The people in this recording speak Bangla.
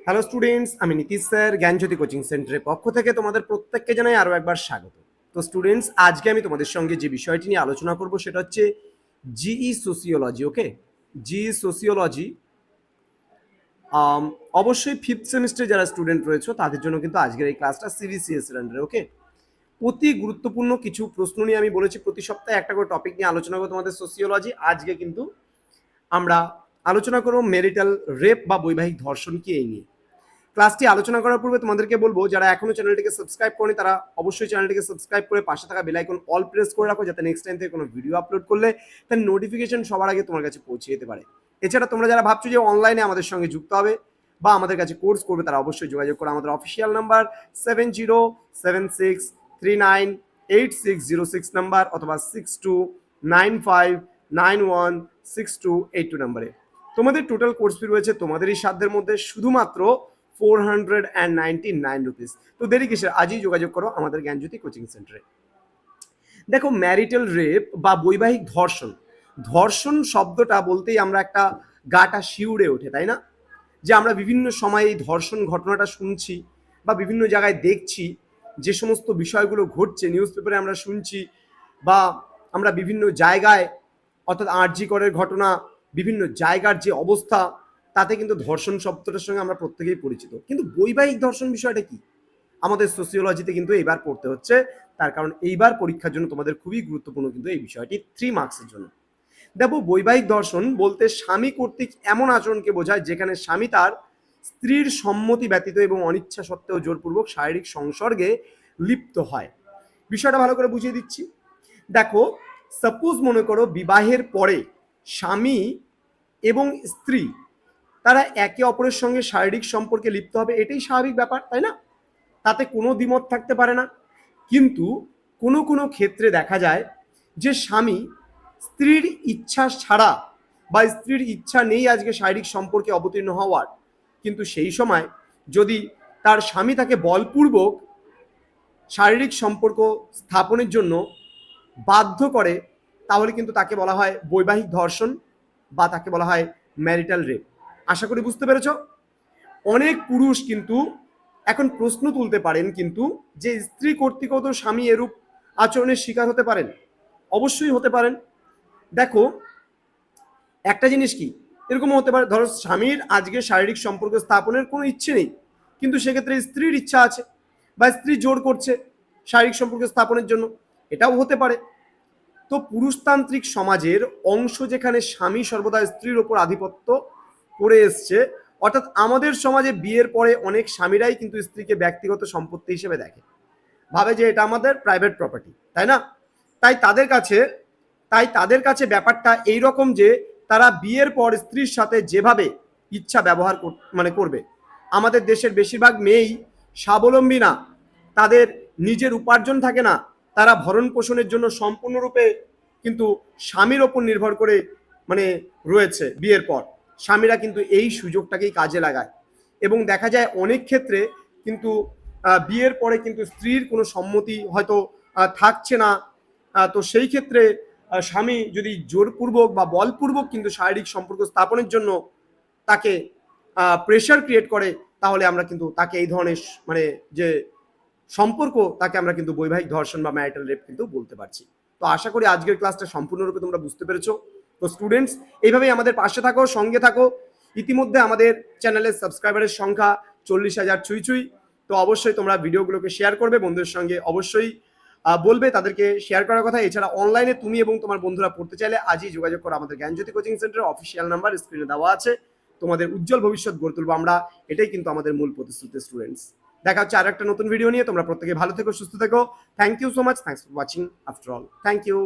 হ্যালো স্টুডেন্টস, আমি নীতিশ স্যার জ্ঞানজ্যোতি কোচিং সেন্টারের পক্ষ থেকে তোমাদের প্রত্যেককে জানাই আরও একবার স্বাগত। তো স্টুডেন্টস, আজকে আমি তোমাদের সঙ্গে যে বিষয়টি নিয়ে আলোচনা করব সেটা হচ্ছে জিই সোসিওলজি। ওকে, জিই সোসিওলজি অবশ্যই ফিফথ সেমিস্টারে যারা স্টুডেন্ট রয়েছে তাদের জন্য কিন্তু আজকের এই ক্লাসটা সিবিসিএস এর আন্ডারে। ওকে, অতি গুরুত্বপূর্ণ কিছু প্রশ্ন নিয়ে আমি বলেছি প্রতি সপ্তাহে একটা করে টপিক নিয়ে আলোচনা করবো তোমাদের সোসিওলজি। আজকে কিন্তু আমরা আলোচনা করবো মেরিটাল রেপ বা বৈবাহিক ধর্ষণ কি, এই নিয়ে। ক্লাসটি আলোচনা করার পূর্বে তোমাদেরকে বলবো, যারা এখনো চ্যানেলটিকে সাবস্ক্রাইব করেনি তারা অবশ্যই চ্যানেলটিকে সাবস্ক্রাইব করে পাশে থাকা বেল আইকন অল প্রেস করে রাখো, যাতে নেক্সট টাইম থেকে কোনো ভিডিও আপলোড করলে তার নোটিফিকেশন সবার আগে তোমার কাছে পৌঁছে যেতে পারে। এছাড়া তোমরা যারা ভাবছো যে অনলাইনে আমাদের সঙ্গে যুক্ত হবে বা আমাদের কাছে কোর্স করবে, তারা অবশ্যই যোগাযোগ করো আমাদের অফিসিয়াল নাম্বার 7076398606 নাম্বার অথবা 6295916282 নাম্বারে। তোমাদের টোটাল কোর্স ফি রয়েছে তোমাদেরই সাধ্যের মধ্যে শুধুমাত্র 499 রুপিস। তো দেরি কিসের, আজই যোগাযোগ করো আমাদের জ্ঞানজ্যোতি কোচিং সেন্টারে। দেখো, ম্যারিটাল রেপ বা বৈবাহিক ধর্ষণ, ধর্ষণ শব্দটা বলতেই আমরা একটা গাটা শিউরে ওঠে, তাই না? যে আমরা বিভিন্ন সময় এই ধর্ষণ ঘটনাটা শুনছি বা বিভিন্ন জায়গায় দেখছি, যে সমস্ত বিষয়গুলো ঘটছে নিউজ পেপারে আমরা শুনছি, বা আমরা বিভিন্ন জায়গায়, অর্থাৎ আরজি করের ঘটনা, বিভিন্ন জায়গার যে অবস্থা, তাতে কিন্তু ধর্ষণ শব্দটার সঙ্গে আমরা প্রত্যেকেই পরিচিত। কিন্তু বৈবাহিক ধর্ষণ বিষয়টা কি আমাদের সোসিওলজিতে কিন্তু এইবার পড়তে হচ্ছে। তার কারণ এইবার পরীক্ষার জন্য তোমাদের খুবই গুরুত্বপূর্ণ কিন্তু এই বিষয়টি 3 মার্কসের জন্য। দেখো, বৈবাহিক ধর্ষণ বলতে স্বামী কর্তৃক এমন আচরণকে বোঝায় যেখানে স্বামী তার স্ত্রীর সম্মতি ব্যতীত এবং অনিচ্ছা সত্ত্বেও জোরপূর্বক শারীরিক সংসর্গে লিপ্ত হয়। বিষয়টা ভালো করে বুঝিয়ে দিচ্ছি। দেখো, সাপোজ মনে করো বিবাহের পরে স্বামী এবং স্ত্রী তারা একে অপরের সঙ্গে শারীরিক সম্পর্কে লিপ্ত হবে, এটাই স্বাভাবিক ব্যাপার, তাই না? তাতে কোনো দ্বিমত থাকতে পারে না। কিন্তু কোনো কোনো ক্ষেত্রে দেখা যায় যে স্বামী স্ত্রীর ইচ্ছা ছাড়া বা স্ত্রীর ইচ্ছা নেই আজকে শারীরিক সম্পর্কে অবতীর্ণ হওয়ার, কিন্তু সেই সময় যদি তার স্বামী তাকে বলপূর্বক শারীরিক সম্পর্ক স্থাপনের জন্য বাধ্য করে, তাহলে কিন্তু তাকে বলা হয় বৈবাহিক ধর্ষণ বা তাকে বলা হয় ম্যারিটাল রেপ। আশা করি বুঝতে পেরেছ। অনেক পুরুষ কিন্তু এখন প্রশ্ন তুলতে পারেন কিন্তু, যে স্ত্রী কর্তৃকও তো স্বামী এরূপ আচরণের শিকার হতে পারেন। অবশ্যই হতে পারেন। দেখো, একটা জিনিস কি, এরকম হতে পারে, ধরো স্বামীর আজকে শারীরিক সম্পর্ক স্থাপনের কোনো ইচ্ছে নেই, কিন্তু সেক্ষেত্রে স্ত্রীর ইচ্ছা আছে বা স্ত্রী জোর করছে শারীরিক সম্পর্ক স্থাপনের জন্য, এটাও হতে পারে। তো পুরুষতান্ত্রিক সমাজের অংশ যেখানে স্বামী সর্বদা স্ত্রীর ওপর আধিপত্য করে এসছে, অর্থাৎ আমাদের সমাজে বিয়ের পরে অনেক স্বামীরাই কিন্তু স্ত্রীকে ব্যক্তিগত সম্পত্তি হিসেবে দেখে, ভাবে যে এটা আমাদের প্রাইভেট প্রপার্টি, তাই না? তাই তাদের কাছে ব্যাপারটা এই রকম যে তারা বিয়ের পর স্ত্রীর সাথে যেভাবে ইচ্ছা ব্যবহার করবে। আমাদের দেশের বেশিরভাগ মেয়েই স্বাবলম্বী না, তাদের নিজের উপার্জন থাকে না, তারা ভরণ পোষণের জন্য সম্পূর্ণরূপে কিন্তু স্বামীর ওপর নির্ভর করে রয়েছে। বিয়ের পর স্বামীরা কিন্তু এই সুযোগটাকেই কাজে লাগায়, এবং দেখা যায় অনেক ক্ষেত্রে কিন্তু বিয়ের পরে কিন্তু স্ত্রীর কোনো সম্মতি হয়তো থাকছে না। তো সেই ক্ষেত্রে স্বামী যদি জোরপূর্বক বা বলপূর্বক কিন্তু শারীরিক সম্পর্ক স্থাপনের জন্য তাকে প্রেশার ক্রিয়েট করে, তাহলে আমরা কিন্তু তাকে এই ধরনের যে সম্পর্ক, তাকে আমরা কিন্তু বৈবাহিক ধর্ষণ বা ম্যারিটাল রেপ কিন্তু বলতে পারছি। তো আশা করি আজকের ক্লাসটা সম্পূর্ণরূপে তোমরা বুঝতে পেরেছো। তো স্টুডেন্টস, এইভাবেই আমাদের পাশে থাকো, সঙ্গে থাকো। ইতিমধ্যে আমাদের চ্যানেলের সাবস্ক্রাইবারের সংখ্যা 40,000 ছুঁই। তো অবশ্যই তোমরা ভিডিওগুলোকে শেয়ার করবে, বন্ধুদের সঙ্গে অবশ্যই বলবে তাদেরকে শেয়ার করার কথা। এছাড়া অনলাইনে তুমি এবং তোমার বন্ধুরা পড়তে চাইলে আজই যোগাযোগ করো আমাদের জ্ঞানজ্যোতি কোচিং সেন্টারের অফিসিয়াল নাম্বার স্ক্রিনে দেওয়া আছে। তোমাদের উজ্জ্বল ভবিষ্যৎ গড়ে তুলবো আমরা, এটাই কিন্তু আমাদের মূল প্রতিশ্রুতি। স্টুডেন্টস, দেখা হচ্ছে আর একটা নতুন ভিডিও নিয়ে। তোমরা প্রত্যেকে ভালো থেকো, সুস্থ থেকো। Thank you so much. Thanks for watching after all. Thank you.